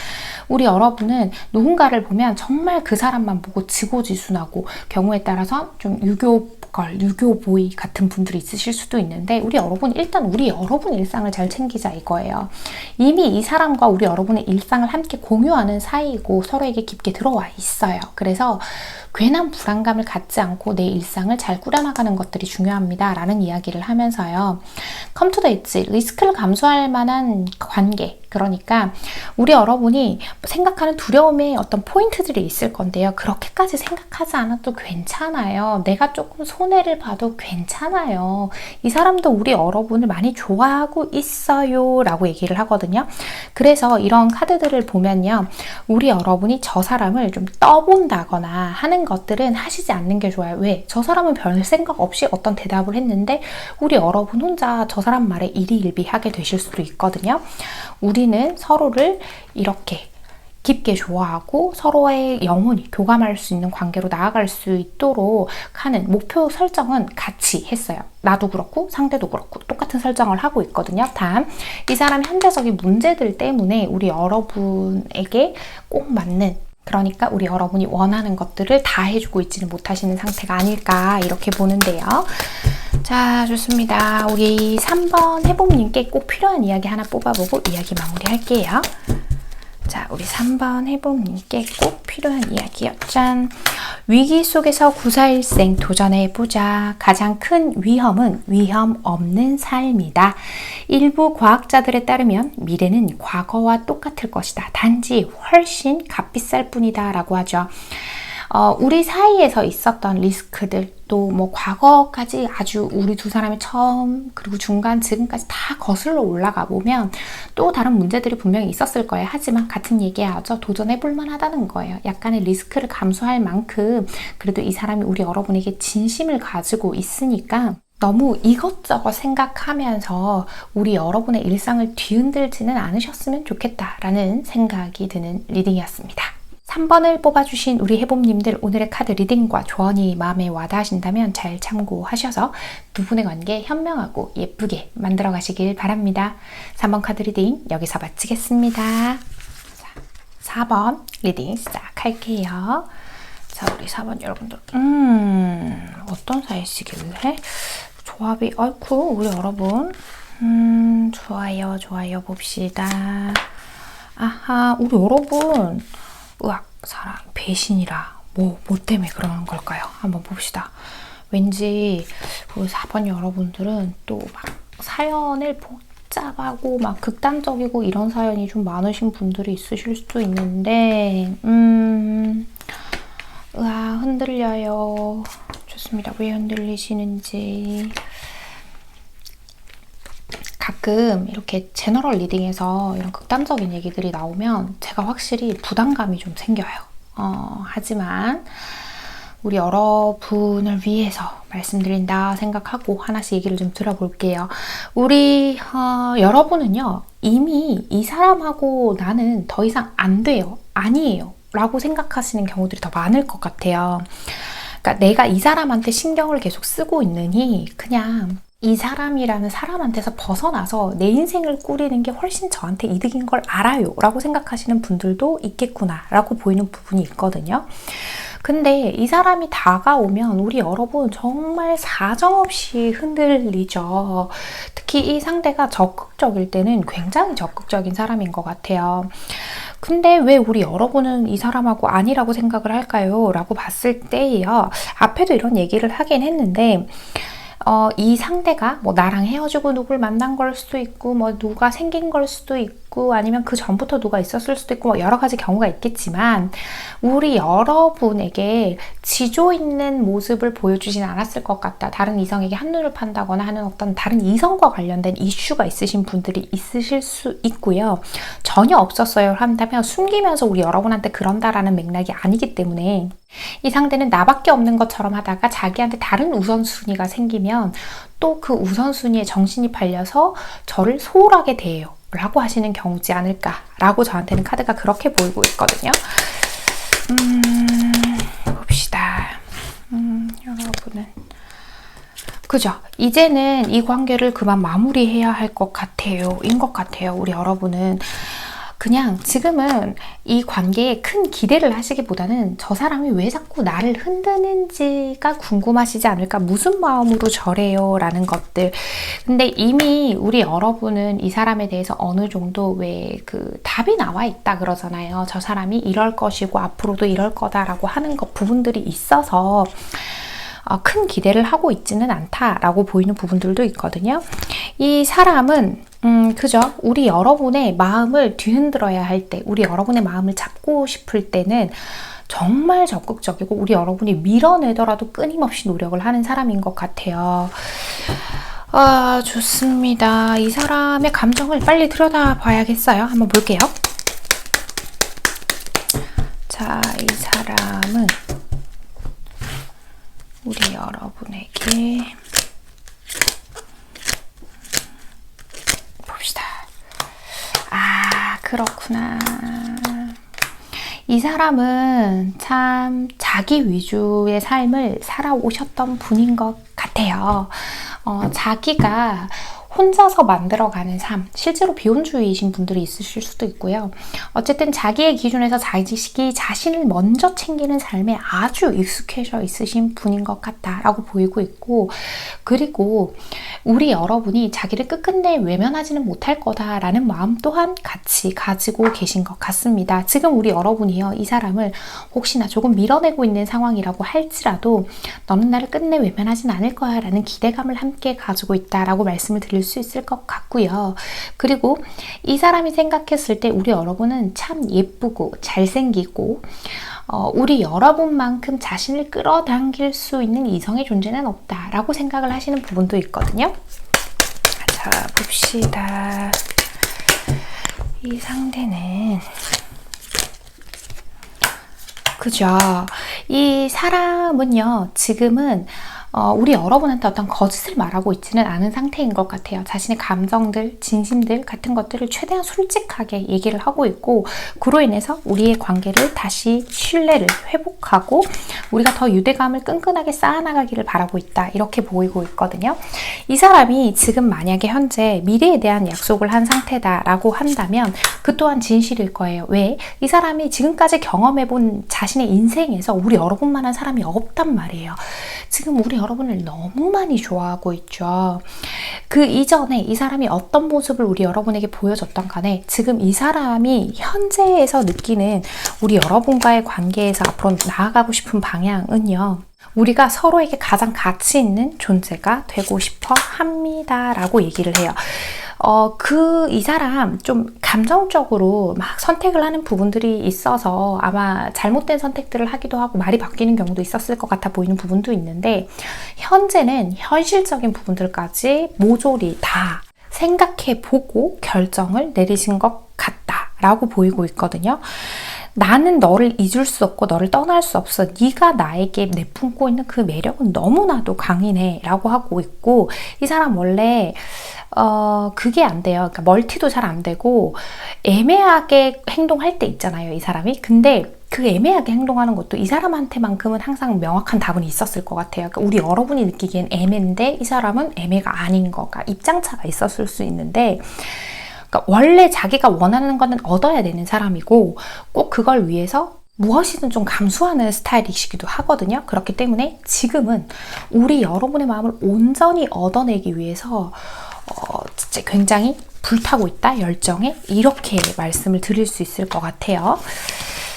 우리 여러분은 누군가를 보면 정말 그 사람만 보고 지고지순하고 경우에 따라서 좀 유교보이 같은 분들이 있으실 수도 있는데 우리 여러분 일단 우리 여러분 일상을 잘 챙기자 이거예요. 이미 이 사람과 우리 여러분의 일상을 함께 공유하는 사이이고 서로에게 깊게 들어와 있어요. 그래서 괜한 불안감을 갖지 않고 내 일상을 잘 꾸려나가는 것들이 중요합니다. 라는 이야기를 하면서요. come to the edge, 리스크를 감수할 만한 관계. 그러니까 우리 여러분이 생각하는 두려움의 어떤 포인트들이 있을 건데요. 그렇게까지 생각하지 않아도 괜찮아요. 내가 조금 손해를 봐도 괜찮아요. 이 사람도 우리 여러분을 많이 좋아하고 있어요. 라고 얘기를 하거든요. 그래서 이런 카드들을 보면요. 우리 여러분이 저 사람을 좀 떠본다거나 하는 것들은 하시지 않는 게 좋아요. 왜? 저 사람은 별 생각 없이 어떤 대답을 했는데 우리 여러분 혼자 저 사람 말에 일희일비하게 되실 수도 있거든요. 우리는 서로를 이렇게 깊게 좋아하고 서로의 영혼이 교감할 수 있는 관계로 나아갈 수 있도록 하는 목표 설정은 같이 했어요. 나도 그렇고 상대도 그렇고 똑같은 설정을 하고 있거든요. 단, 이 사람 현재적인 문제들 때문에 우리 여러분에게 꼭 맞는 그러니까 우리 여러분이 원하는 것들을 다 해주고 있지는 못하시는 상태가 아닐까 이렇게 보는데요. 자, 좋습니다. 우리 3번 해봄님께 꼭 필요한 이야기 하나 뽑아보고 이야기 마무리할게요. 자, 우리 3번 해봄님께 꼭 필요한 이야기요. 짠! 위기 속에서 구사일생 도전해보자. 가장 큰 위험은 위험 없는 삶이다. 일부 과학자들에 따르면 미래는 과거와 똑같을 것이다. 단지 훨씬 값비쌀 뿐이다 라고 하죠. 우리 사이에서 있었던 리스크들, 또 뭐 과거까지 아주 우리 두 사람이 처음 그리고 중간 지금까지 다 거슬러 올라가 보면 또 다른 문제들이 분명히 있었을 거예요. 하지만 같은 얘기하죠. 도전해 볼 만하다는 거예요. 약간의 리스크를 감수할 만큼 그래도 이 사람이 우리 여러분에게 진심을 가지고 있으니까 너무 이것저것 생각하면서 우리 여러분의 일상을 뒤흔들지는 않으셨으면 좋겠다라는 생각이 드는 리딩이었습니다. 3번을 뽑아주신 우리 해봄님들, 오늘의 카드 리딩과 조언이 마음에 와닿으신다면 잘 참고하셔서 두 분의 관계 현명하고 예쁘게 만들어 가시길 바랍니다. 3번 카드 리딩 여기서 마치겠습니다. 자, 4번 리딩 시작할게요. 자, 우리 4번 여러분들 어떤 사이시길래 조합이 아이쿠 우리 여러분 좋아요 봅시다. 아하, 우리 여러분 의학, 사랑, 배신이라 뭐 때문에 그러는 걸까요? 한번 봅시다. 왠지 그 4번 여러분들은 또 막 사연을 복잡하고 막 극단적이고 이런 사연이 좀 많으신 분들이 있으실 수도 있는데 흔들려요. 좋습니다. 왜 흔들리시는지. 가끔 이렇게 제너럴 리딩에서 이런 극단적인 얘기들이 나오면 제가 확실히 부담감이 좀 생겨요. 하지만 우리 여러분을 위해서 말씀드린다 생각하고 하나씩 얘기를 좀 들어볼게요. 우리 여러분은요, 이미 이 사람하고 나는 더 이상 안 돼요, 아니에요 라고 생각하시는 경우들이 더 많을 것 같아요. 그러니까 내가 이 사람한테 신경을 계속 쓰고 있느니 그냥 이 사람이라는 사람한테서 벗어나서 내 인생을 꾸리는 게 훨씬 저한테 이득인 걸 알아요 라고 생각하시는 분들도 있겠구나 라고 보이는 부분이 있거든요. 근데 이 사람이 다가오면 우리 여러분 정말 사정없이 흔들리죠. 특히 이 상대가 적극적일 때는 굉장히 적극적인 사람인 것 같아요. 근데 왜 우리 여러분은 이 사람하고 아니라고 생각을 할까요? 라고 봤을 때요. 앞에도 이런 얘기를 하긴 했는데 이 상대가 뭐 나랑 헤어지고 누굴 만난 걸 수도 있고 뭐 누가 생긴 걸 수도 있고 아니면 그 전부터 누가 있었을 수도 있고 뭐 여러 가지 경우가 있겠지만 우리 여러분에게 지조 있는 모습을 보여주진 않았을 것 같다. 다른 이성에게 한눈을 판다거나 하는 어떤 다른 이성과 관련된 이슈가 있으신 분들이 있으실 수 있고요. 전혀 없었어요 한다면 숨기면서 우리 여러분한테 그런다라는 맥락이 아니기 때문에 이 상대는 나밖에 없는 것처럼 하다가 자기한테 다른 우선순위가 생기면 또 그 우선순위에 정신이 팔려서 저를 소홀하게 대해요 라고 하시는 경우지 않을까 라고 저한테는 카드가 그렇게 보이고 있거든요. 봅시다. 여러분은 그죠? 이제는 이 관계를 그만 마무리해야 할 것 같아요. 우리 여러분은 그냥 지금은 이 관계에 큰 기대를 하시기보다는 저 사람이 왜 자꾸 나를 흔드는지가 궁금하시지 않을까? 무슨 마음으로 저래요? 라는 것들. 근데 이미 우리 여러분은 이 사람에 대해서 어느 정도 왜 그 답이 나와 있다 그러잖아요. 저 사람이 이럴 것이고 앞으로도 이럴 거다라고 하는 것 부분들이 있어서 큰 기대를 하고 있지는 않다라고 보이는 부분들도 있거든요. 이 사람은 그죠? 우리 여러분의 마음을 뒤흔들어야 할 때, 우리 여러분의 마음을 잡고 싶을 때는 정말 적극적이고 우리 여러분이 밀어내더라도 끊임없이 노력을 하는 사람인 것 같아요. 좋습니다. 이 사람의 감정을 빨리 들여다봐야겠어요. 한번 볼게요. 자, 이 사람은 우리 여러분에게 봅시다. 그렇구나. 이 사람은 참 자기 위주의 삶을 살아오셨던 분인 것 같아요. 자기가 혼자서 만들어가는 삶, 실제로 비혼주의이신 분들이 있으실 수도 있고요. 어쨌든 자기의 기준에서 자기 자신을 먼저 챙기는 삶에 아주 익숙해져 있으신 분인 것 같다라고 보이고 있고, 그리고 우리 여러분이 자기를 끝끝내 외면하지는 못할 거다라는 마음 또한 같이 가지고 계신 것 같습니다. 지금 우리 여러분이요, 이 사람을 혹시나 조금 밀어내고 있는 상황이라고 할지라도 너는 나를 끝내 외면하진 않을 거야 라는 기대감을 함께 가지고 있다라고 말씀을 드릴 수 있을 것 같고요. 그리고 이 사람이 생각했을 때 우리 여러분은 참 예쁘고 잘생기고 우리 여러분만큼 자신을 끌어당길 수 있는 이성의 존재는 없다라고 생각을 하시는 부분도 있거든요. 자, 봅시다. 이 상대는 그죠? 이 사람은요, 지금은 우리 여러분한테 어떤 거짓을 말하고 있지는 않은 상태인 것 같아요. 자신의 감정들, 진심들 같은 것들을 최대한 솔직하게 얘기를 하고 있고, 그로 인해서 우리의 관계를 다시 신뢰를 회복하고 우리가 더 유대감을 끈끈하게 쌓아나가기를 바라고 있다, 이렇게 보이고 있거든요. 이 사람이 지금 만약에 현재 미래에 대한 약속을 한 상태다라고 한다면 그 또한 진실일 거예요. 왜? 이 사람이 지금까지 경험해본 자신의 인생에서 우리 여러분만한 사람이 없단 말이에요. 지금 우리 여러분을 너무 많이 좋아하고 있죠. 그 이전에 이 사람이 어떤 모습을 우리 여러분에게 보여줬던 간에 지금 이 사람이 현재에서 느끼는 우리 여러분과의 관계에서 앞으로 나아가고 싶은 방향은요, 우리가 서로에게 가장 가치 있는 존재가 되고 싶어 합니다 라고 얘기를 해요. 이 사람 좀 감정적으로 막 선택을 하는 부분들이 있어서 아마 잘못된 선택들을 하기도 하고 말이 바뀌는 경우도 있었을 것 같아 보이는 부분도 있는데, 현재는 현실적인 부분들까지 모조리 다 생각해보고 결정을 내리신 것 같다라고 보이고 있거든요. 나는 너를 잊을 수 없고 너를 떠날 수 없어. 네가 나에게 내뿜고 있는 그 매력은 너무나도 강이네 라고 하고 있고, 이 사람 원래 그게 안 돼요. 그러니까 멀티도 잘 안 되고 애매하게 행동할 때 있잖아요, 이 사람이. 근데 그 애매하게 행동하는 것도 이 사람한테만큼은 항상 명확한 답은 있었을 것 같아요. 그러니까 우리 여러분이 느끼기엔 애매인데 이 사람은 애매가 아닌 거가 입장차가 있었을 수 있는데, 그러니까 원래 자기가 원하는 거는 얻어야 되는 사람이고 꼭 그걸 위해서 무엇이든 좀 감수하는 스타일이시기도 하거든요. 그렇기 때문에 지금은 우리 여러분의 마음을 온전히 얻어내기 위해서 진짜 굉장히 불타고 있다, 열정에, 이렇게 말씀을 드릴 수 있을 것 같아요.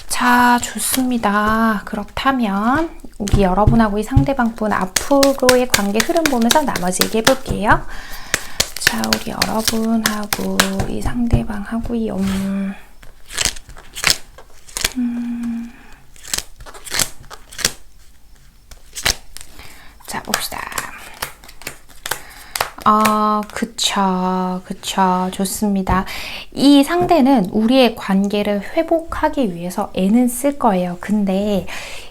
자, 좋습니다. 그렇다면 우리 여러분하고 이 상대방분 앞으로의 관계 흐름 보면서 나머지 얘기해 볼게요. 자, 우리 여러분하고 이 상대방하고요. 자, 봅시다. 그쵸. 좋습니다. 이 상대는 우리의 관계를 회복하기 위해서 애는 쓸 거예요. 근데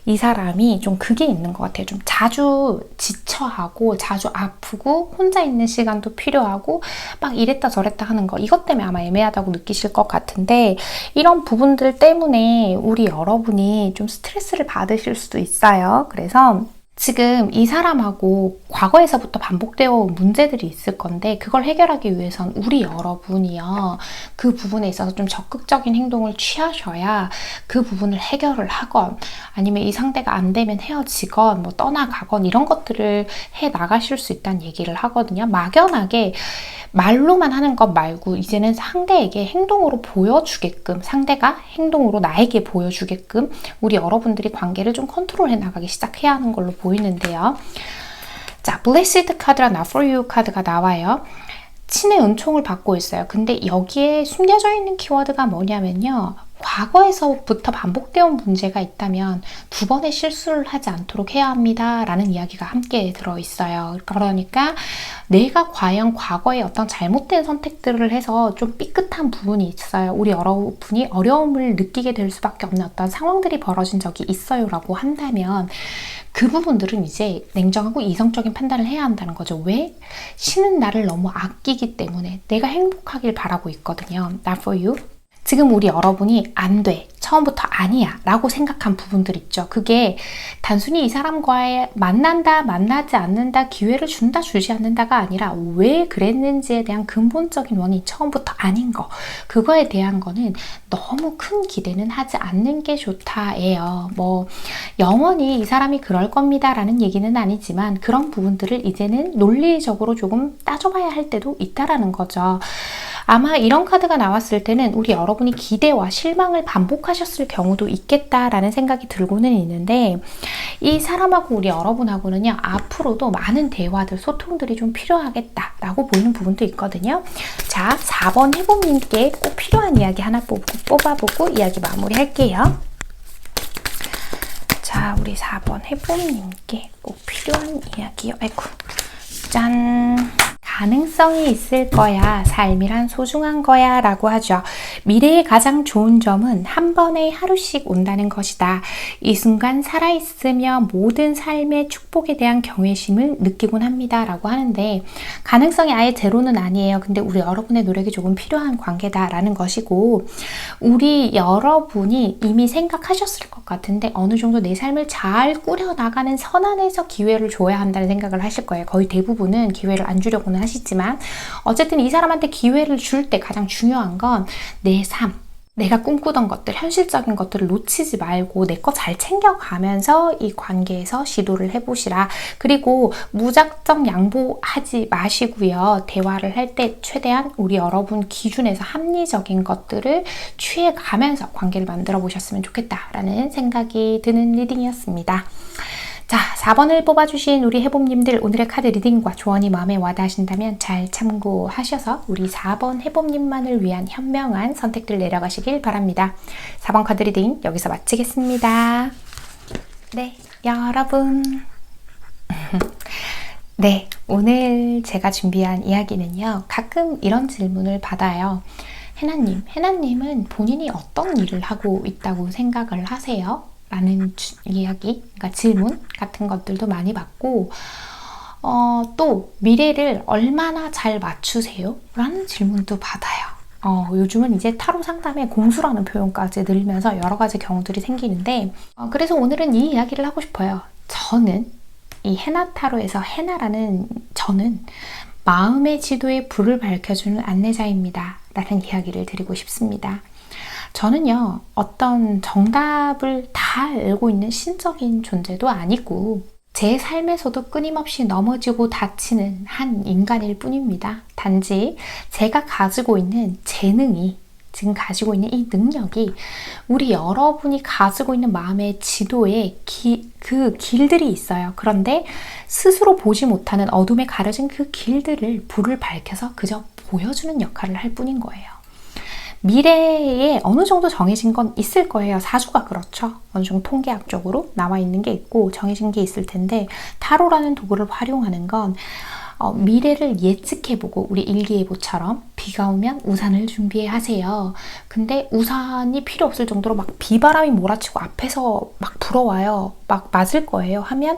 이 사람이 좀 그게 있는 것 같아요. 좀 자주 지쳐하고 자주 아프고 혼자 있는 시간도 필요하고 막 이랬다 저랬다 하는 거, 이것 때문에 아마 애매하다고 느끼실 것 같은데, 이런 부분들 때문에 우리 여러분이 좀 스트레스를 받으실 수도 있어요. 그래서 지금 이 사람하고 과거에서부터 반복되어 온 문제들이 있을 건데, 그걸 해결하기 위해선 우리 여러분이요, 그 부분에 있어서 좀 적극적인 행동을 취하셔야 그 부분을 해결을 하건, 아니면 이 상대가 안 되면 헤어지건 뭐 떠나가건 이런 것들을 해 나가실 수 있다는 얘기를 하거든요. 막연하게 말로만 하는 것 말고 이제는 상대에게 행동으로 보여주게끔, 상대가 행동으로 나에게 보여주게끔 우리 여러분들이 관계를 좀 컨트롤해 나가기 시작해야 하는 걸로 보이는데요. 자, Blessed 카드랑 Not For You 카드가 나와요. 친의 은총을 받고 있어요. 근데 여기에 숨겨져 있는 키워드가 뭐냐면요, 과거에서부터 반복되어 온 문제가 있다면 두 번의 실수를 하지 않도록 해야 합니다 라는 이야기가 함께 들어있어요. 그러니까 내가 과연 과거에 어떤 잘못된 선택들을 해서 좀 삐끗한 부분이 있어요. 우리 여러분이 어려움을 느끼게 될 수밖에 없는 어떤 상황들이 벌어진 적이 있어요 라고 한다면, 그 부분들은 이제 냉정하고 이성적인 판단을 해야 한다는 거죠. 왜? 신은 나를 너무 아끼기 때문에 내가 행복하길 바라고 있거든요. Not for you. 지금 우리 여러분이 안 돼, 처음부터 아니야 라고 생각한 부분들 있죠. 그게 단순히 이 사람과의 만난다, 만나지 않는다, 기회를 준다, 주지 않는다가 아니라 왜 그랬는지에 대한 근본적인 원인, 처음부터 아닌 거, 그거에 대한 거는 너무 큰 기대는 하지 않는 게 좋다예요. 뭐 영원히 이 사람이 그럴 겁니다 라는 얘기는 아니지만 그런 부분들을 이제는 논리적으로 조금 따져봐야 할 때도 있다라는 거죠. 아마 이런 카드가 나왔을 때는 우리 여러분이 기대와 실망을 반복하셨을 경우도 있겠다라는 생각이 들고는 있는데, 이 사람하고 우리 여러분하고는요, 앞으로도 많은 대화들, 소통들이 좀 필요하겠다라고 보이는 부분도 있거든요. 자, 4번 해봄님께 꼭 필요한 이야기 하나 뽑아보고 이야기 마무리할게요. 자, 우리 4번 해봄님께 꼭 필요한 이야기요. 아이고, 짠! 가능성이 있을 거야. 삶이란 소중한 거야 라고 하죠. 미래의 가장 좋은 점은 한 번에 하루씩 온다는 것이다. 이 순간 살아있으며 모든 삶의 축복에 대한 경외심을 느끼곤 합니다 라고 하는데, 가능성이 아예 제로는 아니에요. 근데 우리 여러분의 노력이 조금 필요한 관계다라는 것이고, 우리 여러분이 이미 생각하셨을 것 같은데 어느 정도 내 삶을 잘 꾸려나가는 선 안에서 기회를 줘야 한다는 생각을 하실 거예요. 거의 대부분은 기회를 안 주려고는 하시지만, 어쨌든 이 사람한테 기회를 줄 때 가장 중요한 건 내 삶, 내가 꿈꾸던 것들, 현실적인 것들을 놓치지 말고 내 거 잘 챙겨가면서 이 관계에서 시도를 해보시라. 그리고 무작정 양보하지 마시고요. 대화를 할 때 최대한 우리 여러분 기준에서 합리적인 것들을 취해가면서 관계를 만들어 보셨으면 좋겠다라는 생각이 드는 리딩이었습니다. 자, 4번을 뽑아주신 우리 해봄님들, 오늘의 카드 리딩과 조언이 마음에 와닿으신다면 잘 참고하셔서 우리 4번 해봄님만을 위한 현명한 선택들 내려가시길 바랍니다. 4번 카드 리딩 여기서 마치겠습니다. 네, 여러분. 네, 오늘 제가 준비한 이야기는요, 가끔 이런 질문을 받아요. 해나님은 본인이 어떤 일을 하고 있다고 생각을 하세요? 라는 이야기, 그러니까 질문 같은 것들도 많이 받고, 또 미래를 얼마나 잘 맞추세요? 라는 질문도 받아요. 요즘은 이제 타로 상담에 공수라는 표현까지 늘면서 여러 가지 경우들이 생기는데, 그래서 오늘은 이 이야기를 하고 싶어요. 저는 이 해나 타로에서 해나라는 저는 마음의 지도에 불을 밝혀주는 안내자입니다 라는 이야기를 드리고 싶습니다. 저는요, 어떤 정답을 다 알고 있는 신적인 존재도 아니고 제 삶에서도 끊임없이 넘어지고 다치는 한 인간일 뿐입니다. 단지 제가 가지고 있는 재능이, 지금 가지고 있는 이 능력이 우리 여러분이 가지고 있는 마음의 지도에 그 길들이 있어요. 그런데 스스로 보지 못하는 어둠에 가려진 그 길들을 불을 밝혀서 그저 보여주는 역할을 할 뿐인 거예요. 미래에 어느 정도 정해진 건 있을 거예요. 사주가 그렇죠. 어느 정도 통계학적으로 나와 있는 게 있고 정해진 게 있을 텐데, 타로라는 도구를 활용하는 건 미래를 예측해보고, 우리 일기예보처럼 비가 오면 우산을 준비하세요. 근데 우산이 필요 없을 정도로 막 비바람이 몰아치고 앞에서 막 불어와요. 막 맞을 거예요 하면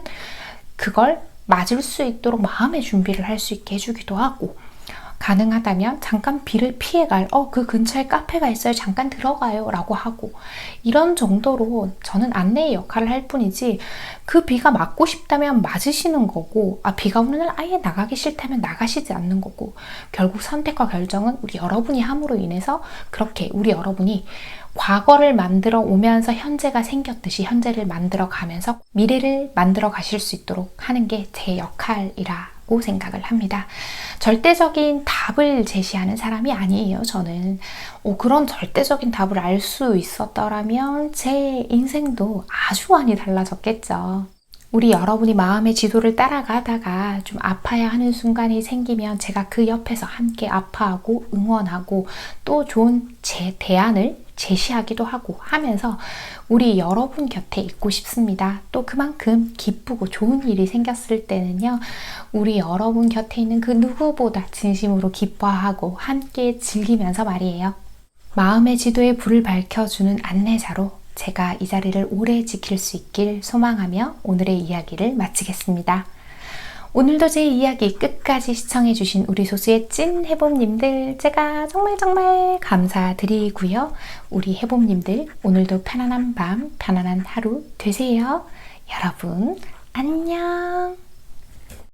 그걸 맞을 수 있도록 마음의 준비를 할 수 있게 해주기도 하고, 가능하다면 잠깐 비를 피해갈 그 근처에 카페가 있어요, 잠깐 들어가요 라고 하고, 이런 정도로 저는 안내의 역할을 할 뿐이지, 그 비가 맞고 싶다면 맞으시는 거고, 비가 오는 날 아예 나가기 싫다면 나가시지 않는 거고, 결국 선택과 결정은 우리 여러분이 함으로 인해서 그렇게 우리 여러분이 과거를 만들어 오면서 현재가 생겼듯이 현재를 만들어 가면서 미래를 만들어 가실 수 있도록 하는 게 제 역할이라고 생각을 합니다. 절대적인 답을 제시하는 사람이 아니에요, 저는. 그런 절대적인 답을 알 수 있었더라면 제 인생도 아주 많이 달라졌겠죠. 우리 여러분이 마음의 지도를 따라가다가 좀 아파야 하는 순간이 생기면 제가 그 옆에서 함께 아파하고 응원하고 또 좋은 대안을 제시하기도 하고 하면서 우리 여러분 곁에 있고 싶습니다. 또 그만큼 기쁘고 좋은 일이 생겼을 때는요, 우리 여러분 곁에 있는 그 누구보다 진심으로 기뻐하고 함께 즐기면서 말이에요. 마음의 지도에 불을 밝혀주는 안내자로 제가 이 자리를 오래 지킬 수 있길 소망하며 오늘의 이야기를 마치겠습니다. 오늘도 제 이야기 끝까지 시청해주신 우리 소수의 찐 해봄님들 제가 정말 감사드리고요. 우리 해봄님들 오늘도 편안한 밤, 편안한 하루 되세요. 여러분 안녕.